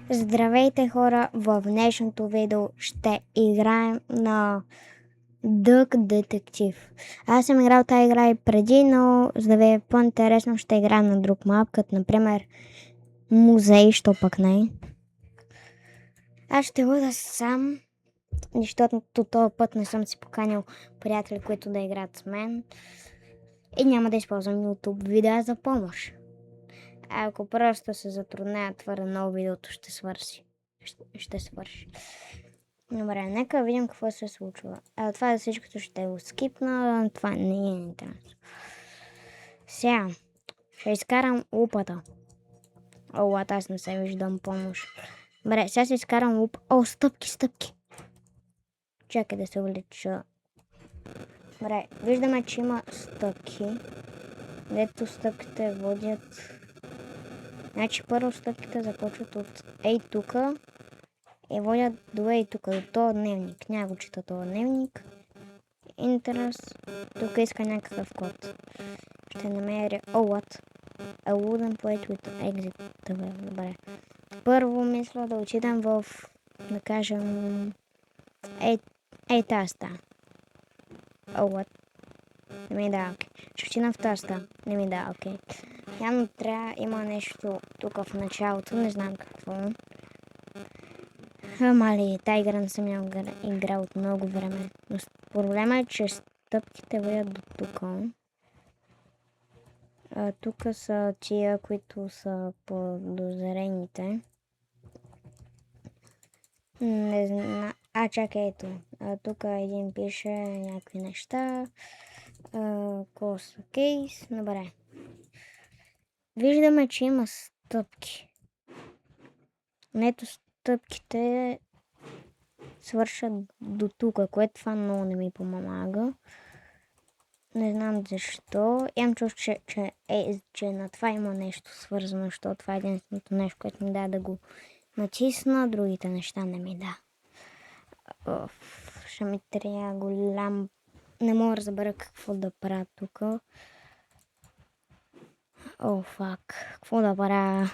Здравейте хора, в днешното видео ще играем на Дък Детектив. Аз съм играл тази игра и преди, но за да ви е по-интересно ще играем на друг мап, като например музей, що пък не. Аз ще бъда сам, защото този път не съм си поканил приятели, които да играят с мен. И няма да използвам YouTube видеа за помощ. А ако просто се затрудня твърде много, видеото ще свърши. Ще свърши. Добре, нека видим какво се случва. Това за всичкото ще го скипна. Това не е интересно. Сега ще изкарам лупата. Аз не се виждам помощ. Добре, сега ще изкарам луп. Стъпки. Чакай да се увелича. Добре, виждаме, че има стъпки. Дето стъпките водят. Значи първо стъпките започват от ей тука и водят до ей тука, до този дневник. Няма го чета този дневник. Интерес. Тук иска някакъв код. Ще намеря what? A wooden plate with exit. Добре. Първо мисля да отидем в, да кажем, таста. What? Не ми да, окей. Ще отидем в таста. Не ми да, окей. Явно трябва има нещо тук в началото, не знам какво. Мали, тази игра не съм играл от много време. Но проблема е, че стъпките водят до тук. Тук са тия, които са подозрените. Не знам. Чакай, ето. Тук един пише някакви неща. Close case. Добре. Виждаме, че има стъпки. Ето стъпките свършат до тук, което това много не ми помага. Не знам защо. Имам чувство, че на това има нещо свързано, защото това е единственото нещо, което ми да да го натисна. Другите неща не ми да. Ще ми трябва голям... Не мога да разбера какво да правя тук. Фак. Какво да правя?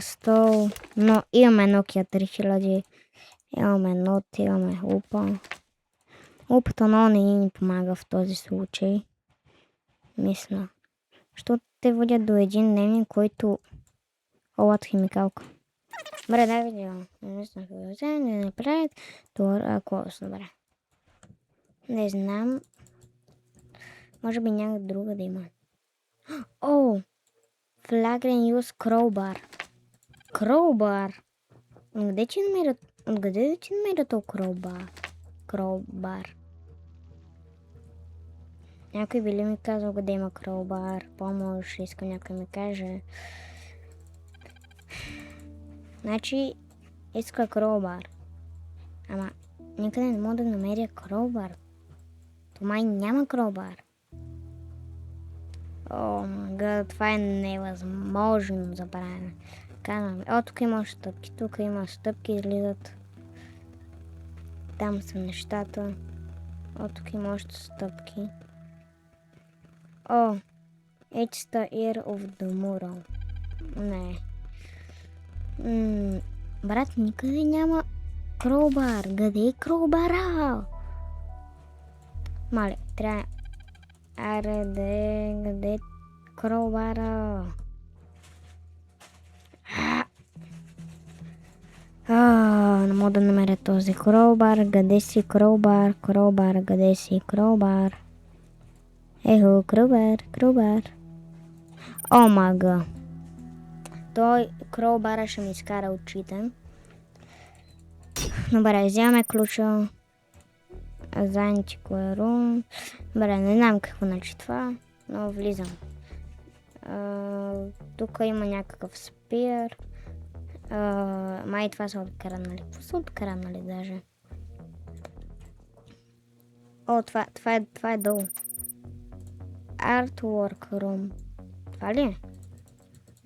Стол. Но имаме Nokia 3000. Имаме нот, имаме лупа. Лупата много не ни помага в този случай. Мисля. Защото те водят до един дневник, който... химикалка. Добре, да видео. Не знам какво да вземе, не направят. Това, добре. Не знам. Може би някаква друга да има. Flagrant use crowbar. Crowbar? Откъде ти намира то crowbar? Някой би ли ми казал къде има crowbar? Помощ, искам някой ми каже. Значи, иска crowbar. Ама, никъде не мога да намеря crowbar. То май няма crowbar. Това е невъзможно за правене. Казваме, тук има стъпки, излизат. Там са нещата. Тук има още стъпки. It's the ear of the mural. Не. Брат, никъде няма crowbar. Къде е crowbar? Мале, трябва... къде е crowbar? Не мога да намеря този crowbar. Къде си crowbar? Къде си crowbar? Ехо, crowbar. Мага. Той crowbar ще ми изкара очите. Добре, вземаме ключа за Antiquary Room. Добре, не знам какво значи това, но влизам. Тук има някакъв спир. Май това са откраднали. Какво са откраднали даже? Това е долу. Artwork Room. Това ли е?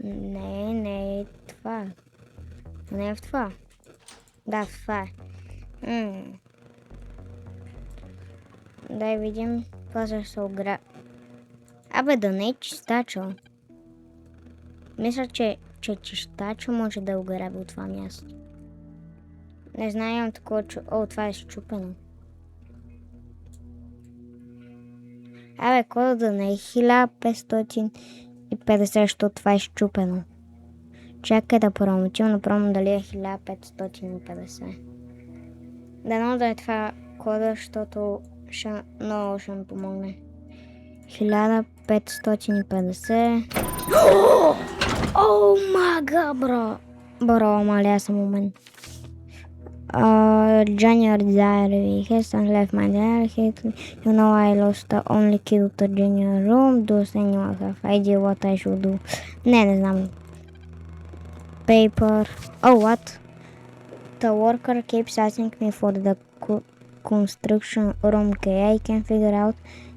Не е това. Не е в това. Да, това е. Дай видим. Това се огра... да не е чистачо. Мисля, че че чистача може да ограби от това място. Не знаем такова, че... О, това е счупено. Абе, кода да не е 1550, защото това е счупено. Чакай да пробвам дали е 1550. Дано да е това кода, защото много ще ми помогне. 1550. О, мага, бро! Бро, маля съм момент. Junior diary. He hasn't left my diary. You know I lost the only key to the junior room. Does anyone have idea what I should do? Не знам. Paper. Oh, what? The worker keeps asking me for the construction room key. I can figure out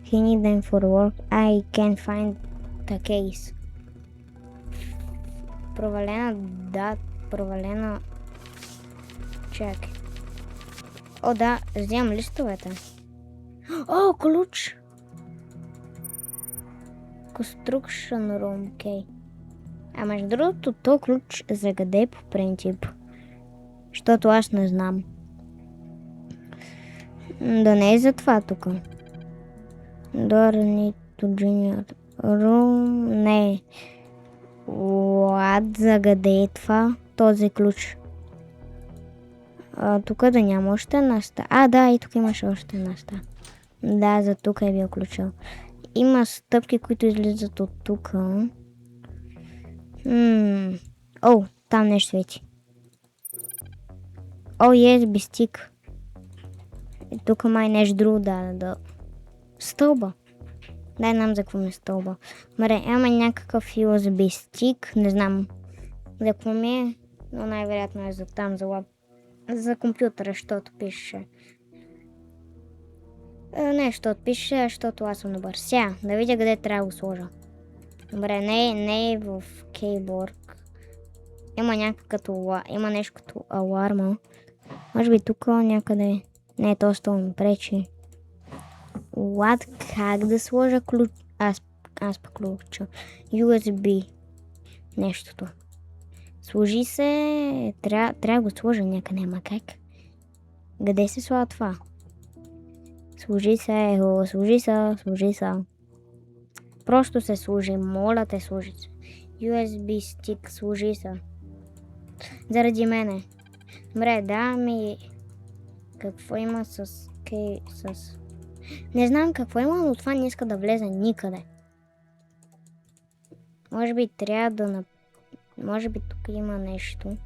he need them for work. I can find the case. Провалена. Чакай. О, да, вземам листовете. О, ключ! Construction room key. А между другото, то ключ за къде по принцип? Защото аз не знам. Да не е за това тук. Door to junior room. Не. What? За къде е това? Този ключ. Тук да няма още една ста. Да, и тук имаше още една ста. Да, за тук е бил ключа. Има стъпки, които излизат от тук. О, там нещо свети. О, USB стик. И тук май нещо друго да. Стълба. Дай нам за какво ми е стълба. Маре, има някакъв USB стик. Не знам за какво ми е, но най-вероятно е за там, за компютъра, защото пише. Не, защото пише, защото аз съм добър. Сега, да видя къде трябва да го сложа. Добре, не е в кейборд. Има нещо като аларма. Може би тук някъде. Не, то стол ми пречи. Как да сложа ключ? Аз пък ключа. USB. Нещото. Служи се. Трябва да го сложа някъде, ама как? Къде се слага това? Служи се. Просто се служи. Моля те, служи се. USB стик, служи се. Заради мене. Добре, какво има с... Не знам какво има, но това не иска да влезе никъде. Може би трябва да... Може би тук има нещо,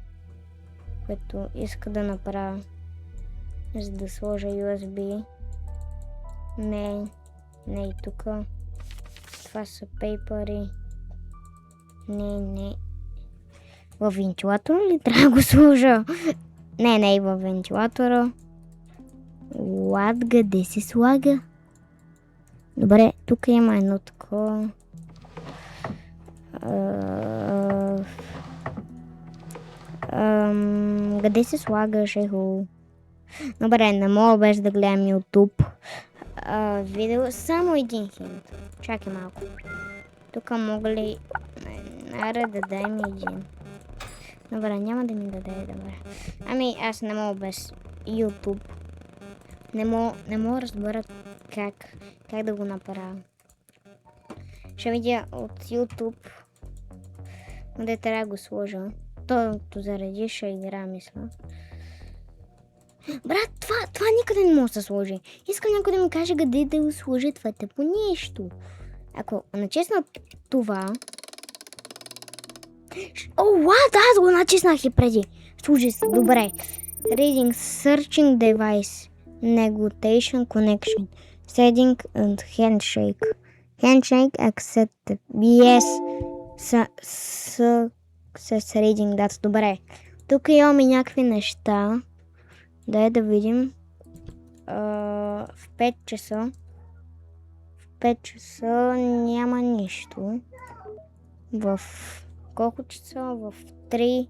което иска да направя, за да сложа USB. Не и тук. Това са пейпери. Не. Във вентилатора ли трябва да го сложа? Не и във вентилатора. Къде се слага? Добре, тук има едно такова. Къде се слагаш, Добре, не мога без да гледам YouTube. Видео само един хинт. Чакай малко. Тук мога ли... Аре да дай ми един. Добре, няма да ми даде, добре. Аз не мога без YouTube. Не мога да разбера как да го направя. Ще видя от YouTube къде трябва да го сложа. То заради ще игра, мисля. Брат, това никъде не може да се сложи. Искам някой да ми каже къде да го сложи това тъпо нещо. Ако начеснат това... Аз го начеснах и преди. Служи се, добре. Reading Searching Device Negotiation Connection Setting and Handshake. Handshake accepted. Yes. С Reading Data. Добре. Тук имаме някакви неща. Дай да видим. В 5 часа. В 5 часа няма нищо. В колко часа? В 3.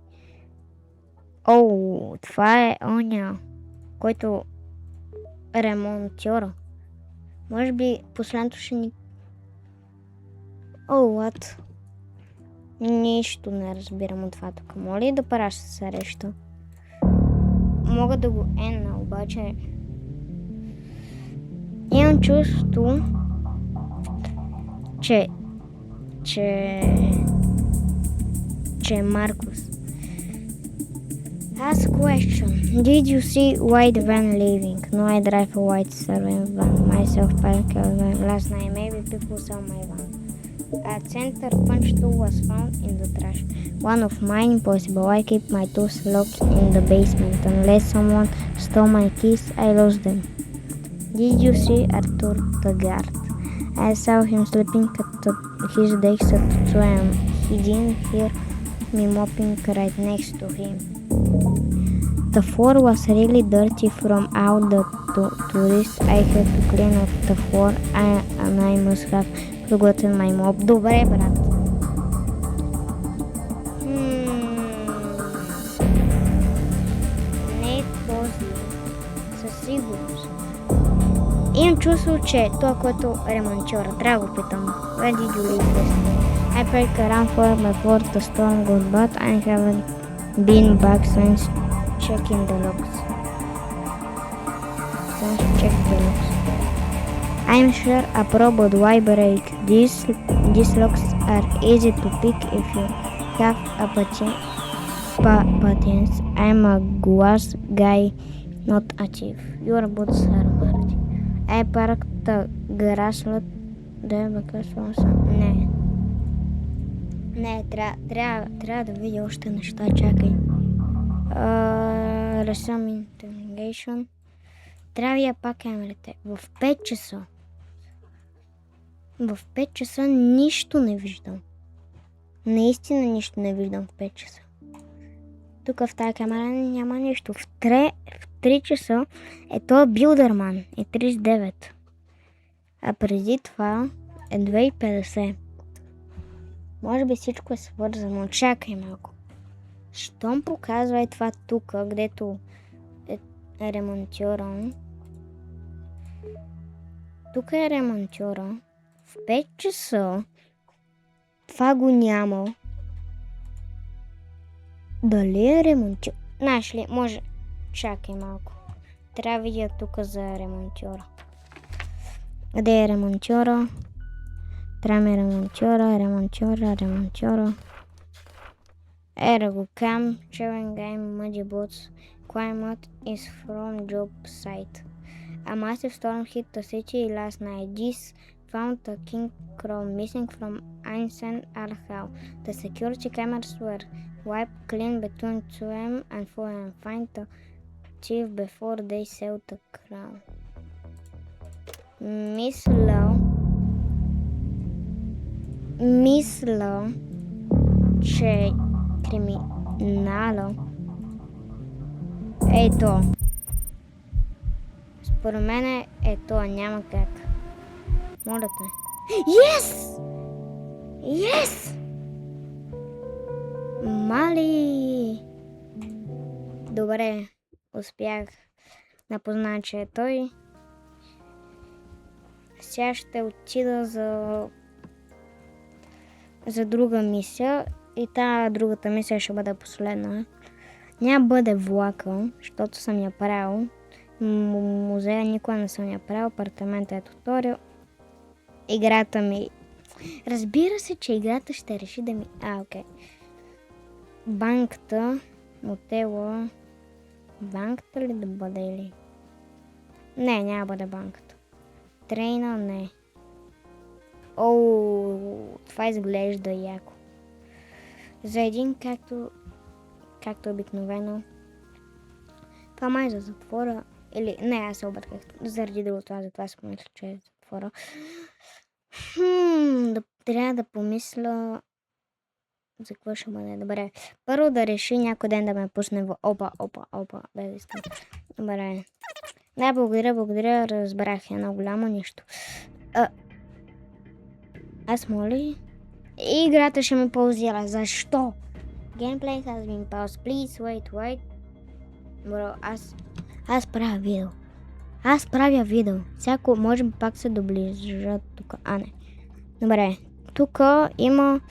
Това е оня, който ремонтьора. Може би последното ще ни... Нищо не разбирам от това тук. Моля ли да праща среща? Мога да го енна, обаче имам чувство, че е Маркус. Ask question. Did you see white van leaving? No, I drive a white servant van. Myself parked last night. Maybe people saw my van. A center punch tool was found in the trash. One of mine, impossible. I keep my tools locked in the basement. Unless someone stole my keys, I lost them. Did you see Arthur the guard? I saw him sleeping at his desk at 2 a.m. He didn't hear me mopping right next to him. The floor was really dirty from all the tourists. I had to clean up the floor and I must have forgotten my mop. Добре, брат. Не е този. Със сигурност. Имам чувство, че това, което ремонтьора. Трябва да го питам. Where did you leave this? I packed around for before the storm got bad. I haven't been back since checking the locks. I'm sure a pro would why break. These locks are easy to pick if you have a patience. I'm a glass guy, not a chief. Your boots are dirty. I parked the garage lot there because Не, трябва да видя още неща, чакай. Resume interrogation. Трябва я пак камерите. В 5 часа. В 5 часа нищо не виждам. Наистина нищо не виждам в 5 часа. Тук в тази камера няма нищо. В 3 часа е то Билдърман. Е 39. А преди това е 2,50. Може би всичко е свързано. Чакай малко. Щом показва и това тук, където е ремонтьора. Тук е ремонтьора. В 5 часа това го няма. Дали е ремонтьор? Знаеш ли, може... Чакай малко. Трябва да видя тук за ремонтьора. Къде е ремонтьора? Трябва ми ремонтьора. Ergo Cam, Chewing Game, Muddy Boots, Climate is from job site. A massive storm hit the city last night. This found the king crow missing from Einstein Arhau. The security cameras were wiped clean between 2 a.m. and 4 a.m. Find the chief before they sell the crown. Мисля, че криминала е то. Според мен е то, няма как. Моля те. Yes! Yes! Мали! Добре, успях да позная, че е той. Сега ще отида за друга мисия и другата мисия ще бъде последна. Няма бъде влака, защото съм я правил. Музея никога не съм я правил, апартамента е туториал. Играта ми... Разбира се, че играта ще реши да ми... окей. Банката, мотела... Банката ли да бъде или? Не, няма бъде банката. Трейна, не. Това изглежда яко. За един, както обикновено. Това май за затвора. Или, не, аз се обърках. Заради другото, затова си помисля, че е затвора. Трябва да помисля за какво ще бъде. Добре. Първо да реши някой ден да ме пусне в... Опа. Без да искам. Добре. Да, благодаря. Разбрах едно голямо нищо. Аз моля. И играта ще ме паузира. Защо? Gameplay has been paused. Please wait. Бро, аз правя видео. Всяко, може би пак се доближат тук. Не. Добре. Тук има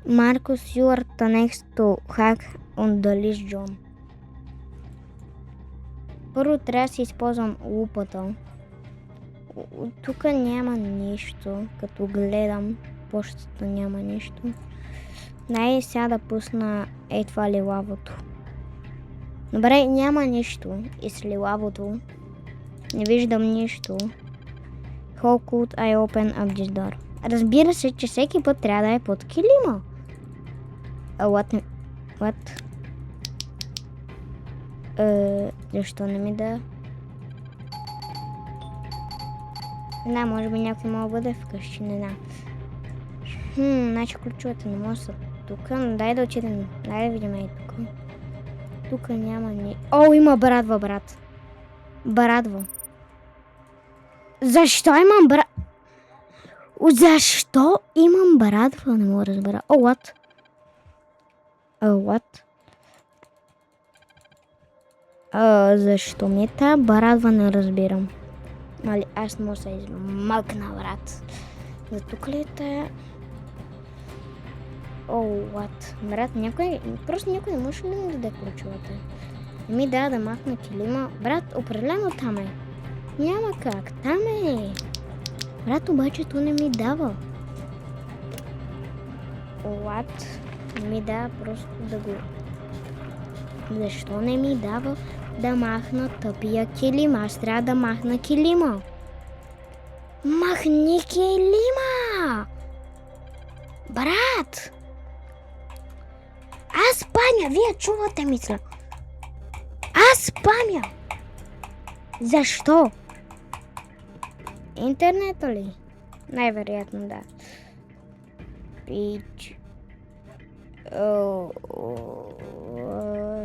Marcus, you are the next to hack on the list, John. Първо трябва да си използвам лупата. Тук няма нищо. Като гледам почтата няма нищо. Дай сега да пусна това лилавото. Добре, няма нищо. И с лилавото не виждам нищо. How could I open up this door? Разбира се, че всеки път трябва да е под килима. What? Защо не ми да? Не, може би някой мога бъде вкъщи, не знам. Значи ключовете не може да са тук, но дай да отидем. Дай да видим и тук. Тук няма ни... О, има брадва, брат. Брадва. Защо имам брадва? Защо имам брадва? Не мога да разбера. What? Защо ми е тази брадва, не разбирам. Мали, аз мога да се измъкна, брат. За тук ли е тая? What? Брат, просто някой не може ли да ми даде ключовете? Не ми да махна килима. Брат, определено там е. Няма как, там е. Брат, обаче то не ми дава. What? Не ми дава просто да го... Защо не ми дава да махна тъпия килим? Аз трябва да махна килима. Махни килима! Брат! Аз спамя! Вие чувате, мисля. Аз спамя! Защо? Интернета ли? Най-вероятно да. Пич.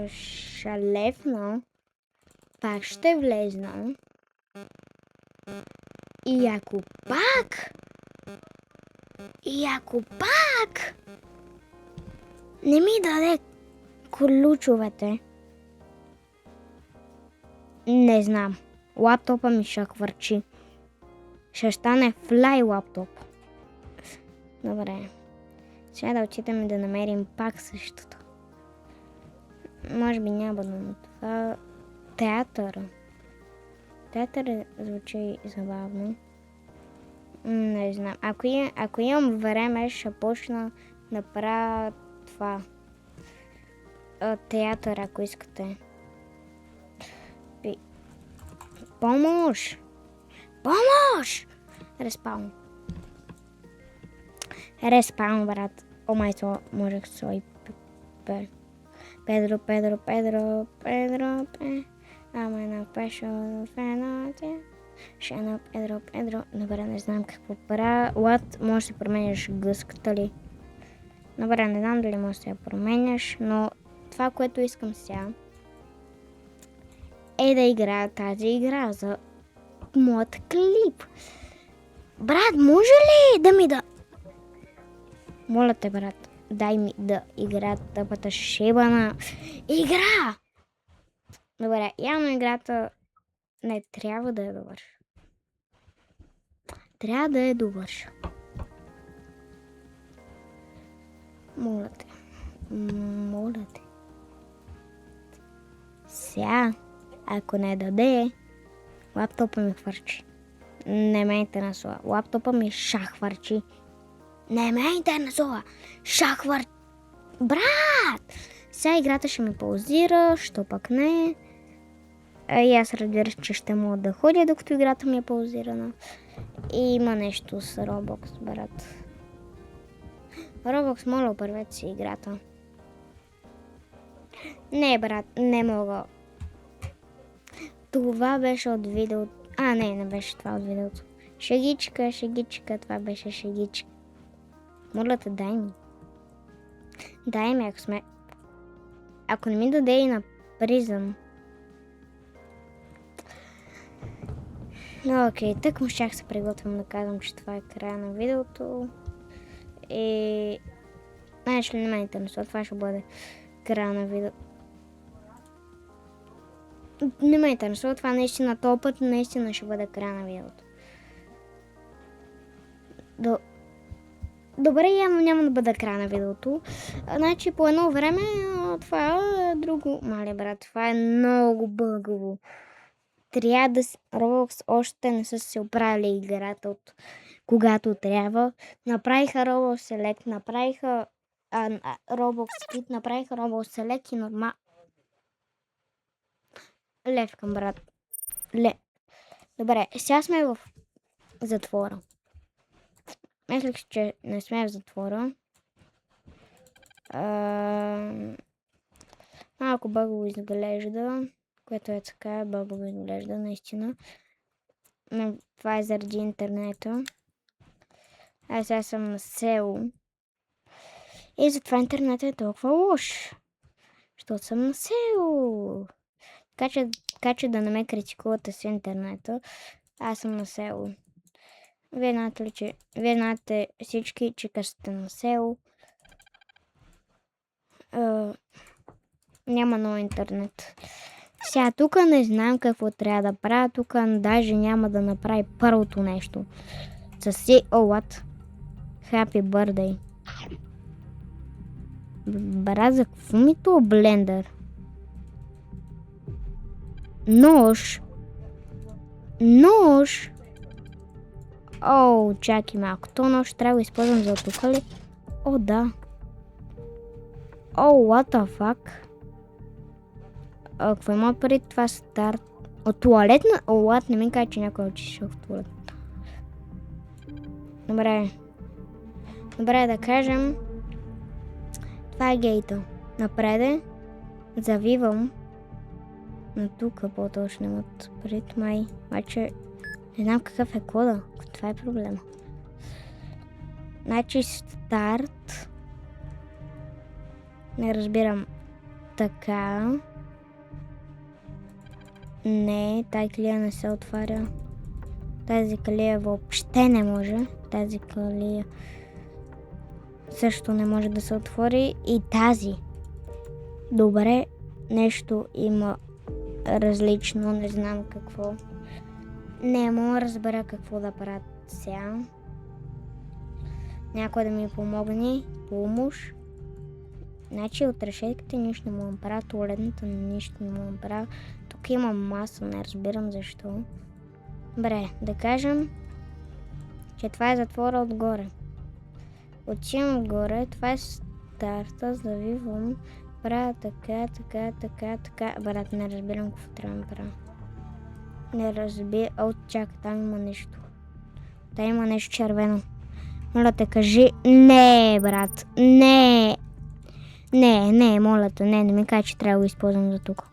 Шалефно. Пак ще влезна. И ако пак не ми даде ключовете, не знам. Лаптопа ми ще хвърчи. Ще стане флай лаптоп. Добре. Сега да отидем да намерим пак същото. Може би няма да на това. Театър звучи забавно. Не знам. Ако имам време, ще почна да правя това. Театър, ако искате. Помощ! Респаун, брат. О май то, можех свой Педро. Ама на пешо феноте. Шено, Педро. Добре, не знам какво правя. What? Може да променяш гъската ли? Добре, не знам дали може да я променяш, но това, което искам сега, е да играя тази игра за моят клип. Брат, може ли да ми да... Моля те, брат, дай ми да играя тъпата шибана игра. Добре, явно играта не трябва да я довърша. Трябва да я довърша. Моля те. Сега, ако не даде, лаптопа ми хвърчи. Не ме интересува. Лаптопа ми хвърчи. Не ме интересува. Хвърчи. Брат! Сега играта ще ми паузира, що пък не. И аз разбира, че ще мога да ходя, докато играта ми е паузирана. И има нещо с Roblox, брат. Roblox, моля, опървете си играта. Не, брат, не мога. Това беше от видеото. Не беше това от видеото. Шегичка, това беше шегичка. Моля те, дай ми. Дай ми, ако не ми даде и на призъм. Окей, тък му щях се приготвям да казвам, че това е края на видеото. И... Знаеш ли, не ме интересува, това ще бъде края на видеото. Не ме интересува, това наистина този път наистина ще бъде края на видеото. Добре, няма да бъда края на видеото. Значи по едно време това е друго. Мале брат, това е много бъгаво. Трябва да Roblox още не са се оправили играта от когато трябва. Направиха Roblox Select, направиха Roblox Kit, направиха Roblox Select и нормално. Лев към брат. Добре, сега сме в затвора. Мислех, че не сме в затвора. Малко бъгово изглежда, което е така, бъгово изглежда наистина. Но това е заради интернета. Аз сега съм на село. И затова интернетът е толкова лош. Защото съм на село. Така че да не ме критикувате с интернета. Аз съм на село. Вие знаете всички, че като сте на село, няма много интернет. Сега тук не знам какво трябва да правя. Тук даже няма да направи първото нещо. What? Happy birthday. Брат, за какво ми то блендър? Нож. О, чакай малко. То нож трябва да използвам за тук ли? О, да. О, what the fuck? Какво има преди това старт? От туалетна? О, what? Не ми кажа, че някой отишъл в туалет. Добре, да кажем. Това е гейта. Напреде. Завивам. Но тук по-точно имат пред май. Обаче не знам какъв е кода. Това е проблема. Значи старт. Не разбирам. Така. Не, тази калия не се отваря. Тази калия въобще не може. Тази калия също не може да се отвори. И тази. Добре, нещо има различно, не знам какво. Не мога да разбера какво да правя сега. Някой да ми помогне. Помощ. Значи от решетките нищо не мога да правя. Туалетната нищо не мога да правя. Тук има маса, не разбирам защо. Добре, да кажем, че това е затвора отгоре. Отивам отгоре, това е старта, завивам, правя така. Брат, не разбирам какво трябва да правя. Не разбирам. О, чакай, там има нещо. Там има нещо червено. Моля те, кажи. Не, брат. Не, моля те, не ми кажа, че трябва да го използвам за тук.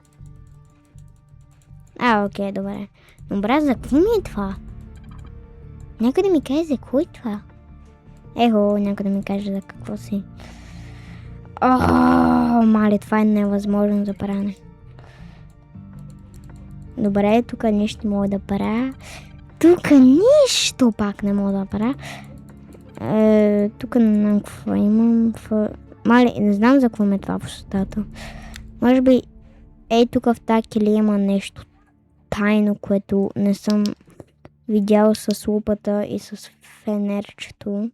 Окей, добре. Но брат, за какво ми е това? Някой да ми каже за какво е това? Някой да ми каже за какво си. Мали, това е невъзможно за правене. Добре, тук нищо не мога да правя. Тук нищо пак не мога да правя. Тук не знам какво имам. Мали, не знам за какво ме това в устата. Може би, тук в тази килия има нещо тайно, което не съм видял с лупата и с фенерчето.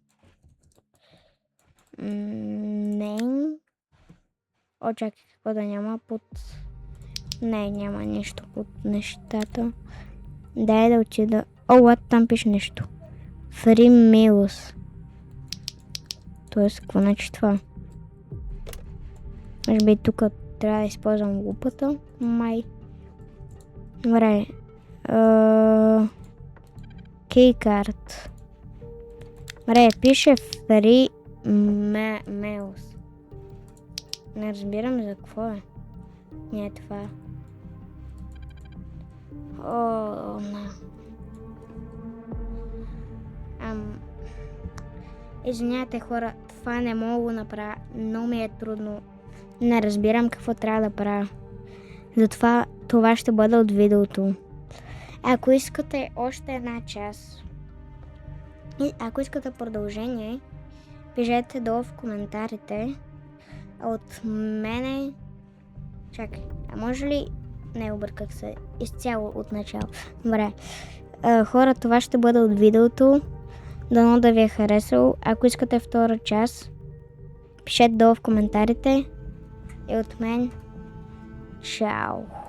Не. Чакай, какво да няма под... Не, няма нищо под нещата. Дай да отида... там пише нещо. Free meals. Тоест, какво значи това? Може би тук трябва да използвам лупата. Май. Добре. Keycard. Добре, пише Free meals. Не разбирам за какво е. Не е това. Извинявайте, хора, това не мога да направя. Но ми е трудно. Не разбирам какво трябва да правя. Затова това ще бъде от видеото. Ако искате още една част и ако искате продължение, пишете долу в коментарите. От мене... Чакай, може ли... Не, обърках се. Изцяло от начало. Добре. Хора, това ще бъде от видеото. Дано да ви е харесало. Ако искате втора част, пишете долу в коментарите. И от мен, чао!